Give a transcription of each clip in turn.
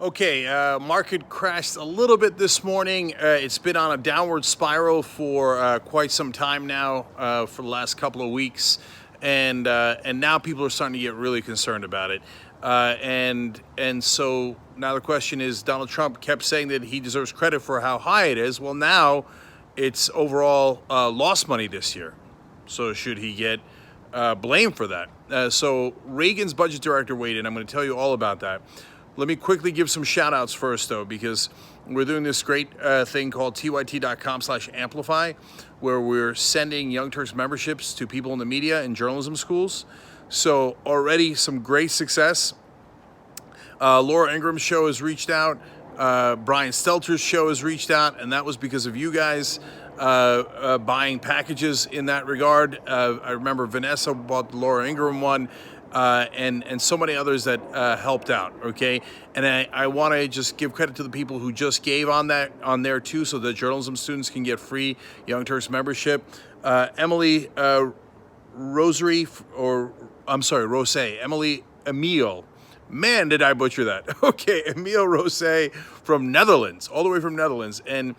Okay, market crashed a little bit this morning. It's been on a downward spiral for quite some time now, for the last couple of weeks, and now people are starting to get really concerned about it. And so now the question is, Donald Trump kept saying that he deserves credit for how high it is. Well, now it's overall lost money this year. So should he get blamed for that? So Reagan's budget director weighed in. I'm going to tell you all about that. Let me quickly give some shout outs first, though, because we're doing this great thing called tyt.com/amplify, where we're sending Young Turks memberships to people in the media and journalism schools. So already some great success. Laura Ingram's show has reached out. Brian Stelter's show has reached out, and that was because of you guys buying packages in that regard. I remember Vanessa bought the Laura Ingram one. And so many others that helped out, okay? And I want to just give credit to the people who just gave on there too, so that journalism students can get free Young Turks membership. Emily Emile. Man, did I butcher that. Okay, Emile Rosé from Netherlands, all the way from Netherlands, and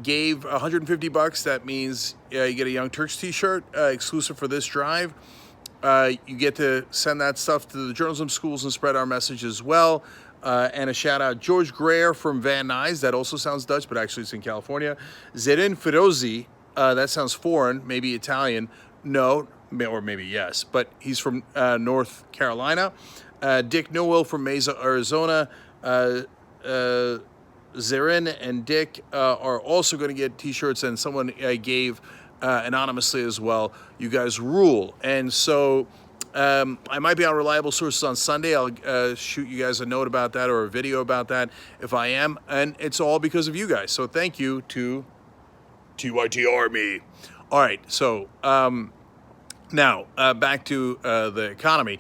gave $150. That means you get a Young Turks t-shirt exclusive for this drive. You get to send that stuff to the journalism schools and spread our message as well. And a shout out, George Greer from Van Nuys. That also sounds Dutch, but actually it's in California. Zerin Firozi, that sounds foreign, maybe Italian. No, or maybe yes, but he's from North Carolina. Dick Newell from Mesa, Arizona. Zerin and Dick are also going to get t-shirts, and someone gave anonymously as well. You guys rule. And so I might be on reliable sources on Sunday. I'll shoot you guys a note about that or a video about that if I am. And it's all because of you guys. So thank you to TYT Army. All right. So now back to the economy.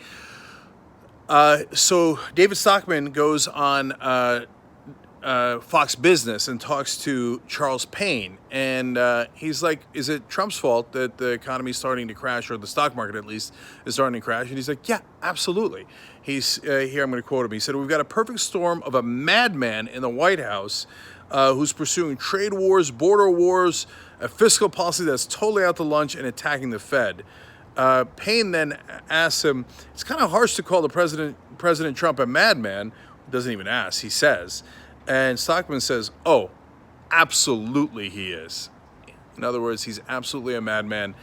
So David Stockman goes on Fox Business and talks to Charles Payne, and he's like, is it Trump's fault that the economy is starting to crash, or the stock market at least is starting to crash? And he's like, yeah, absolutely. He's here, I'm going to quote him. He said, we've got a perfect storm of a madman in the White House who's pursuing trade wars, border wars, a fiscal policy that's totally out to lunch, and attacking the Fed. Payne then asks him, it's kind of harsh to call the President Trump a madman. Doesn't even ask, he says. And Stockman says, oh, absolutely he is. In other words, he's absolutely a madman,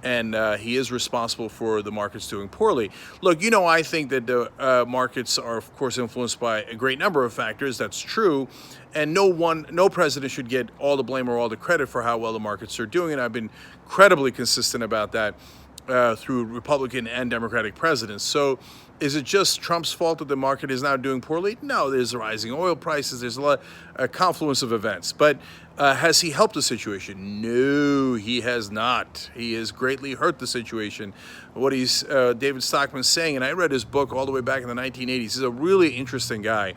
and he is responsible for the markets doing poorly. Look, I think that the markets are, of course, influenced by a great number of factors. That's true. And no president should get all the blame or all the credit for how well the markets are doing. And I've been incredibly consistent about that through Republican and Democratic presidents. So is it just Trump's fault that the market is now doing poorly? No, there's rising oil prices. There's a confluence of events. But has he helped the situation? No, he has not. He has greatly hurt the situation. What David Stockman's saying, and I read his book all the way back in the 1980s. He's a really interesting guy.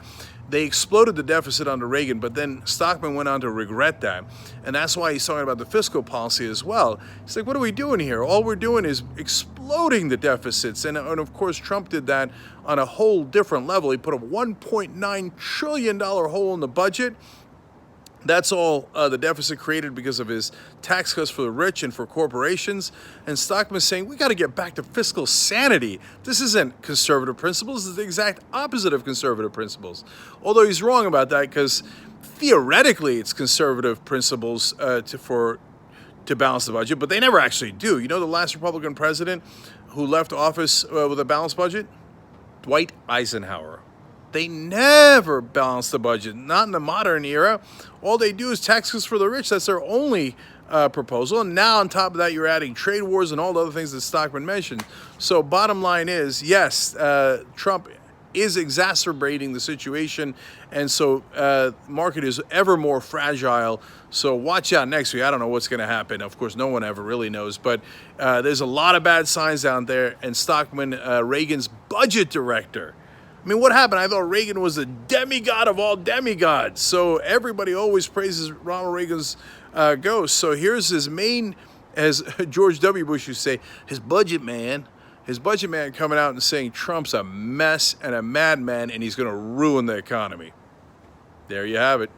They exploded the deficit under Reagan, but then Stockman went on to regret that. And that's why he's talking about the fiscal policy as well. He's like, what are we doing here? All we're doing is exploding the deficits. And of course, Trump did that on a whole different level. He put a $1.9 trillion hole in the budget. That's all the deficit created because of his tax cuts for the rich and for corporations. And Stockman's saying, we got to get back to fiscal sanity. This isn't conservative principles. This is the exact opposite of conservative principles. Although he's wrong about that, because theoretically it's conservative principles to balance the budget, but they never actually do. The last Republican president who left office with a balanced budget? Dwight Eisenhower. They never balance the budget, not in the modern era. All they do is taxes for the rich. That's their only proposal. And now on top of that, you're adding trade wars and all the other things that Stockman mentioned. So bottom line is, yes, Trump is exacerbating the situation. And so market is ever more fragile. So watch out next week. I don't know what's going to happen. Of course, no one ever really knows. But there's a lot of bad signs down there. And Stockman, Reagan's budget director, I mean, what happened? I thought Reagan was the demigod of all demigods. So everybody always praises Ronald Reagan's ghost. So here's his main, as George W. Bush used to say, his budget man. his budget man coming out and saying Trump's a mess and a madman and he's going to ruin the economy. There you have it.